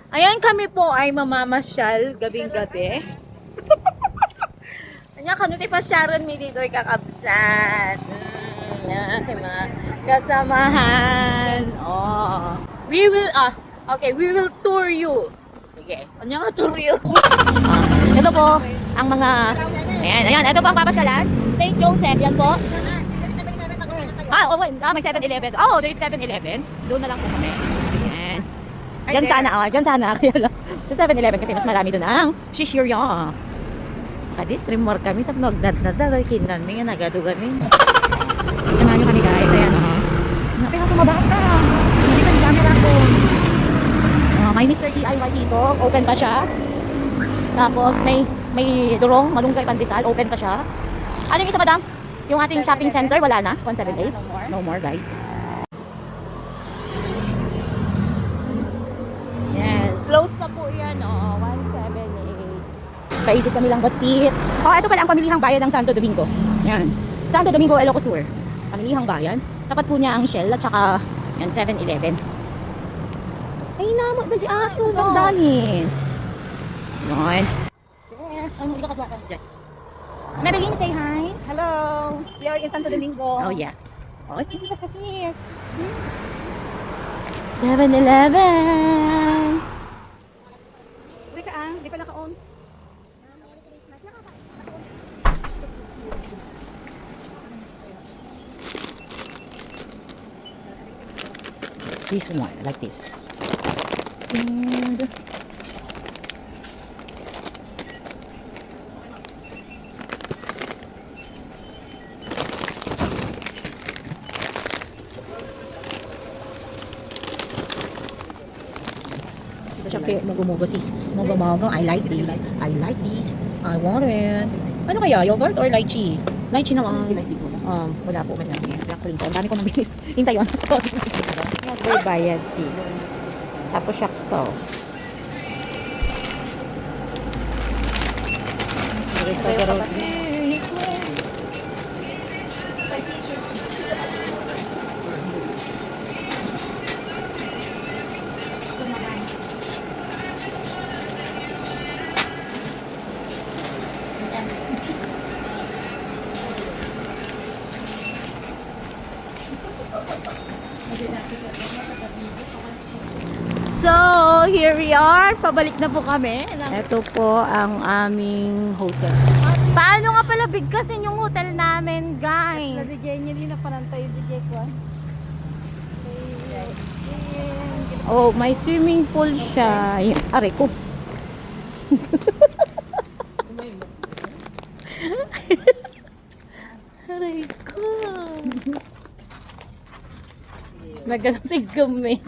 Ayan, kami po ay mamamasyal gabing-gabi. Kanya kanuti pa Sharon mi dito ay kakabsat. Aking mga kasamahan. Oh. We will tour you. Sige, kanya nga tour you. Ito po ang mga, ayan, ito po ang papasyalan. St. Joseph, yan po. May 7-Eleven. Oh, there's 7-Eleven. Doon na lang po kami. Ayan. Diyan sana. Kaya lang. Sa 7-Eleven kasi mas marami doon ang shishirya. Kadit, remor kami. Tapos magdadadakinan. May nagado kami. Samahan nyo kami guys. Ayan o. Napika pumabasa. Hindi sa camera ko. May Mr. DIY dito. Open pa siya. Tapos may durong, malunggay pandesal. Open pa siya. Ano yung isa madam? Yung ating shopping center, wala na? 178? No more guys. Yan. Close na po yan, oh. 178. Paikot kami lang basit. Oh, ito pala ang pamilihang bayan ng Santo Domingo. Yan. Santo Domingo, Ilocos Sur. Pamilihang bayan. Tapat po niya ang Shell at saka yan, 7-Eleven. Ay, naman ba di aso? Ang dami. Yan. Ano, hindi ka katwa ka dyan. Marilyn, say hi. Hello, we are in Santo Domingo. Oh, yeah. Oh, ito kasi. 7-Eleven. Uy ka di pala ka-on. This one, like this. And siya mag-umugosis. Mag-umaga. I like this. I like this. I want it. Ano kaya? Yogurt or lychee? Lychee na lang. Wala po. Wala. Black prince. Ang dami ko nabili. Hintay yun. Sorry. May bayad sis. Tapos siya to. So, here we are. Pabalik na po kami. Ito po ang aming hotel. Paano nga pala bigkasin yung hotel namin, guys? Na DJ niya din na panantay yung DJ ko. Oh, may swimming pool siya. Aray ko. Aray ko. Nagkatig kami.